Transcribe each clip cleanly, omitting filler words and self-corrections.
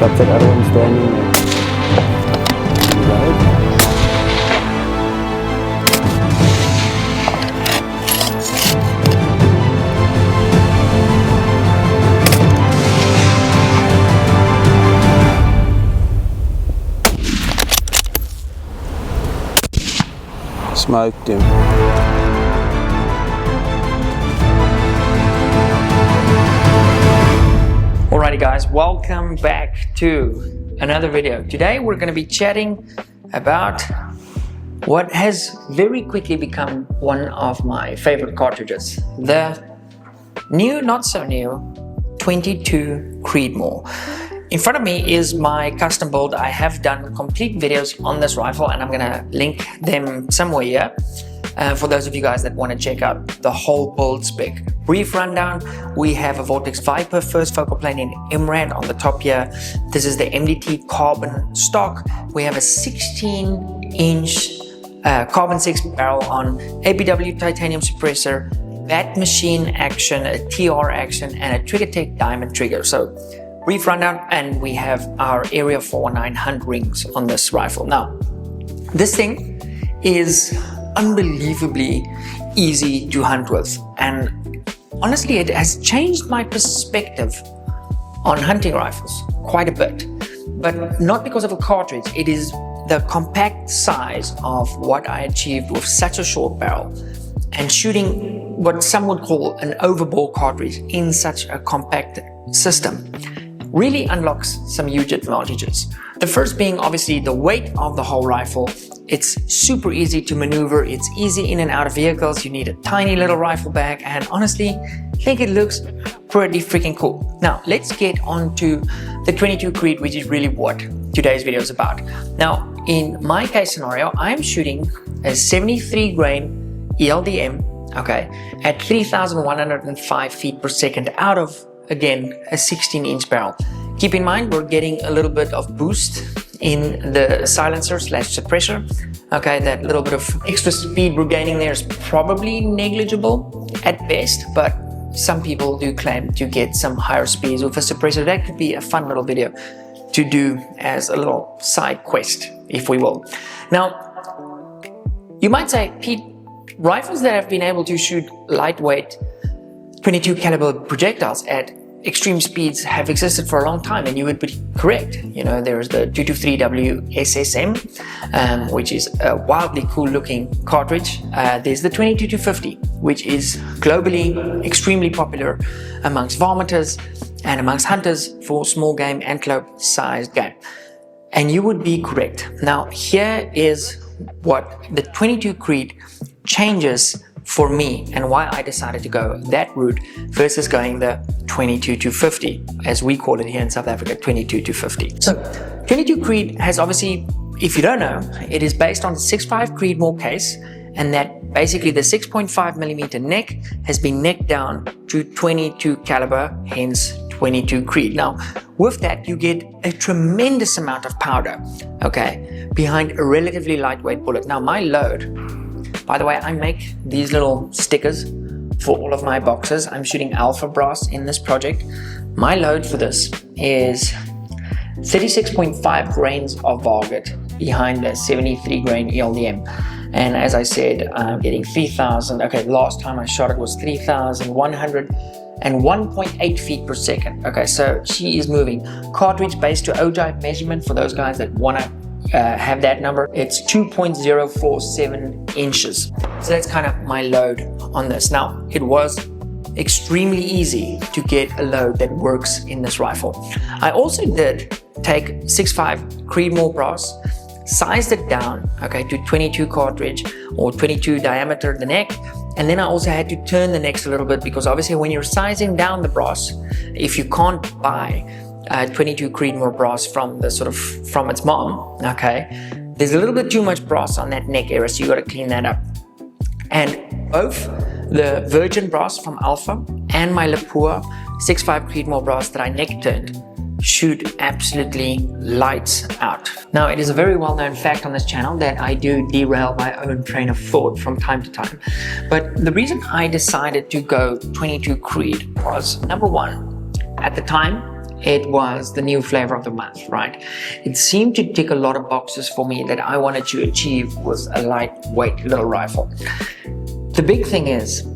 captured other one standing. Smoked him. Alrighty guys, welcome back to another video. Today we're going to be chatting about what has very quickly become one of my favorite cartridges. The new, not so new, 22 Creedmoor. In front of me is my custom build. I have done complete videos on this rifle and I'm gonna link them somewhere here for those of you guys that want to check out the whole build spec. Brief rundown, we have a Vortex Viper first focal plane in MRAD on the top here. This is the MDT carbon stock. We have a 16-inch carbon 6 barrel on ABW titanium suppressor, bat machine action, a TR action, and a TriggerTech diamond trigger. So brief rundown, and we have our Area 419 hunt rings on this rifle. Now, this thing is unbelievably easy to hunt with, and honestly, it has changed my perspective on hunting rifles quite a bit, but not because of a cartridge. It is the compact size of what I achieved with such a short barrel and shooting what some would call an overbore cartridge in such a compact system really unlocks some huge advantages. The first being obviously the weight of the whole rifle. It's super easy to maneuver, it's easy in and out of vehicles, you need a tiny little rifle bag, and honestly, I think it looks pretty freaking cool. Now, let's get on to the 22 Creed, which is really what today's video is about. Now, in my case scenario, I'm shooting a 73 grain ELDM, okay, at 3,105 feet per second out of, again, a 16-inch barrel. Keep in mind, we're getting a little bit of boost in the silencer slash suppressor. Okay, that little bit of extra speed we're gaining there is probably negligible at best, but some people do claim to get some higher speeds with a suppressor. That could be a fun little video to do as a little side quest, if we will. Now, you might say, Pete, rifles that have been able to shoot lightweight 22 caliber projectiles at extreme speeds have existed for a long time, and you would be correct. You know, there's the 223W SSM, which is a wildly cool looking cartridge. There's the 22-250, which is globally extremely popular amongst varmints and amongst hunters for small game, antelope sized game. And you would be correct. Now, here is what the 22 Creed changes for me and why I decided to go that route versus going the 22-250, as we call it here in South Africa, 22-250. So 22 Creed has obviously, if you don't know, it is based on the 6.5 Creedmoor case, and that basically the 6.5 millimeter neck has been necked down to 22 caliber, hence 22 Creed. Now, with that, you get a tremendous amount of powder, okay, behind a relatively lightweight bullet. Now, my load, by the way, I make these little stickers for all of my boxes. I'm shooting alpha brass in this project. My load for this is 36.5 grains of varget behind the 73 grain ELDM. And as I said, I'm getting 3,000. Okay, last time I shot it was 3,101.8 feet per second. Okay, so she is moving. Cartridge base to ogive measurement for those guys that want to have that number, it's 2.047 inches. So that's kind of my load on this. Now, it was extremely easy to get a load that works in this rifle. I also did take 6.5 Creedmoor brass, sized it down, okay, to 22 cartridge or 22 diameter the neck, and then I also had to turn the necks a little bit because obviously when you're sizing down the brass, if you can't buy 22 Creedmoor brass from its mom, okay, there's a little bit too much brass on that neck area, so you got to clean that up. And both the virgin brass from Alpha and my Lapua 6.5 Creedmoor brass that I neck turned shoot absolutely lights out. Now, it is a very well-known fact on this channel that I do derail my own train of thought from time to time. But the reason I decided to go 22 Creed was, number one, at the time, it was the new flavor of the month, right? It seemed to tick a lot of boxes for me that I wanted to achieve with a lightweight little rifle. The big thing is,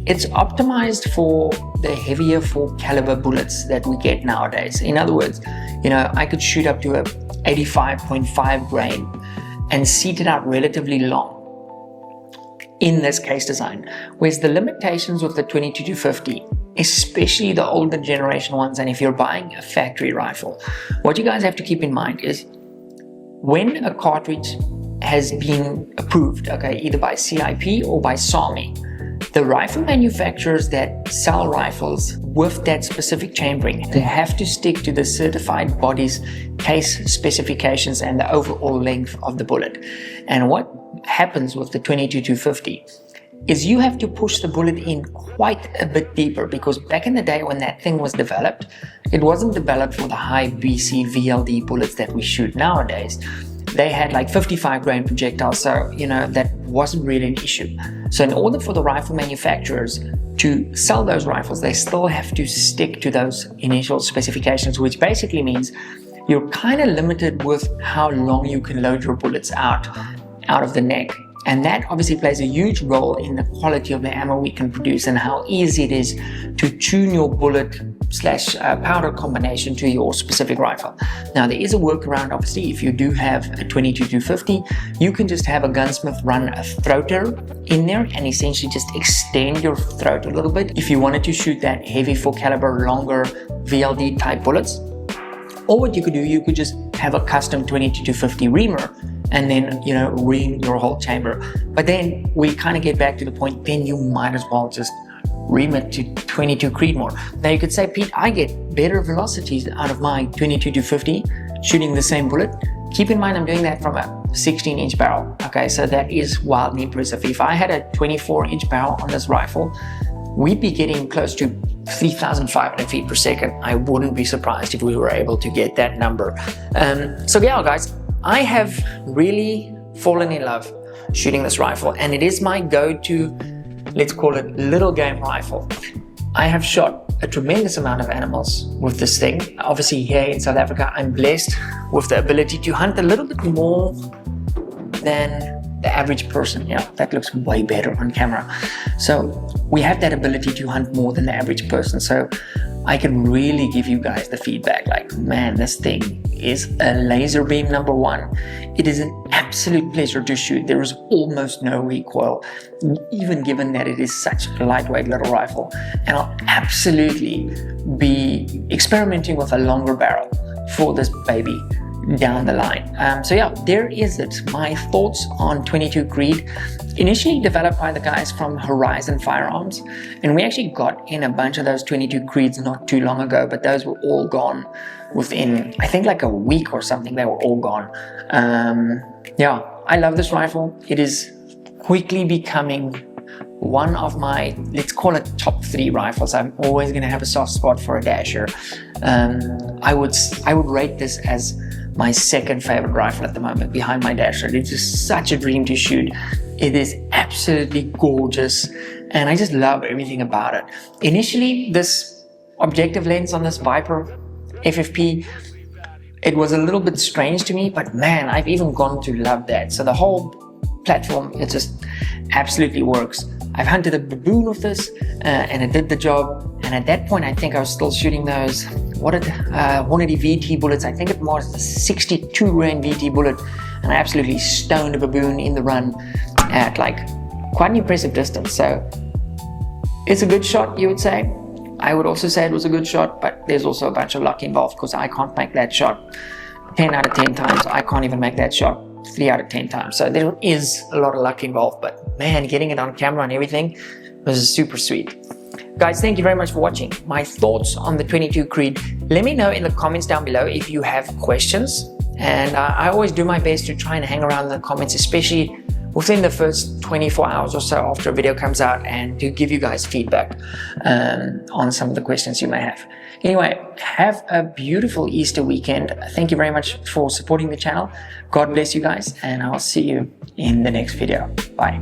it's optimized for the heavier 4 caliber bullets that we get nowadays. In other words, you know, I could shoot up to a 85.5 grain and seat it out relatively long in this case design. Whereas the limitations with the 22-50, especially the older generation ones, and if you're buying a factory rifle, what you guys have to keep in mind is when a cartridge has been approved, okay, either by CIP or by SARMI, the rifle manufacturers that sell rifles with that specific chambering, they have to stick to the certified body's case specifications and the overall length of the bullet. And what happens with the 22-50 is you have to push the bullet in quite a bit deeper, because back in the day when that thing was developed, it wasn't developed for the high BC VLD bullets that we shoot nowadays. They had like 55 grain projectiles, so you know that wasn't really an issue. So in order for the rifle manufacturers to sell those rifles, they still have to stick to those initial specifications, which basically means you're kind of limited with how long you can load your bullets out of the neck. And that obviously plays a huge role in the quality of the ammo we can produce and how easy it is to tune your bullet / powder combination to your specific rifle. Now there is a workaround, obviously. If you do have a 22-50, you can just have a gunsmith run a throater in there and essentially just extend your throat a little bit if you wanted to shoot that heavy 4 caliber longer VLD type bullets. Or what you could do, you could just have a custom 22-50 reamer and then, you know, ream your whole chamber. But then we kind of get back to the point, then you might as well just ream it to 22 Creedmoor. Now you could say, Pete, I get better velocities out of my 22-50 shooting the same bullet. Keep in mind, I'm doing that from a 16-inch barrel. Okay, so that is wildly impressive. If I had a 24-inch barrel on this rifle, we'd be getting close to 3,500 feet per second. I wouldn't be surprised if we were able to get that number. So yeah, guys, I have really fallen in love shooting this rifle, and it is my go-to, let's call it little game rifle. I have shot a tremendous amount of animals with this thing. Obviously here in South Africa, I'm blessed with the ability to hunt a little bit more than the average person. Yeah, that looks way better on camera. So we have that ability to hunt more than the average person. So I can really give you guys the feedback like, man, this thing is a laser beam number one. It is an absolute pleasure to shoot. There is almost no recoil, even given that it is such a lightweight little rifle. And I'll absolutely be experimenting with a longer barrel for this baby down the line. So yeah, there is it. My thoughts on 22 Creed, initially developed by the guys from Horizon Firearms, and we actually got in a bunch of those 22 Creeds not too long ago, but those were all gone within, I think, like a week or something. They were all gone. Yeah, I love this rifle. It is quickly becoming one of my, let's call it, top 3 rifles. I'm always going to have a soft spot for a Dasher. I would rate this as my second favorite rifle at the moment, behind my Dasher. It's just such a dream to shoot. It is absolutely gorgeous, and I just love everything about it. Initially, this objective lens on this Viper FFP, it was a little bit strange to me, but man, I've even gone to love that. So the whole platform, it just absolutely works. I've hunted a baboon with this, and it did the job. And at that point, I think I was still shooting those Hornady VT bullets. I think it was a 62 grain VT bullet, and I absolutely stoned a baboon in the run at like quite an impressive distance. So it's a good shot, you would say. I would also say it was a good shot, but there's also a bunch of luck involved, because I can't make that shot 10 out of 10 times. I can't even make that shot 3 out of 10 times. So there is a lot of luck involved, but man, getting it on camera and everything was super sweet. Guys, thank you very much for watching. My thoughts on the 22 Creed. Let me know in the comments down below if you have questions. And I always do my best to try and hang around in the comments, especially within the first 24 hours or so after a video comes out, and to give you guys feedback on some of the questions you may have. Anyway, have a beautiful Easter weekend. Thank you very much for supporting the channel. God bless you guys, and I'll see you in the next video. Bye.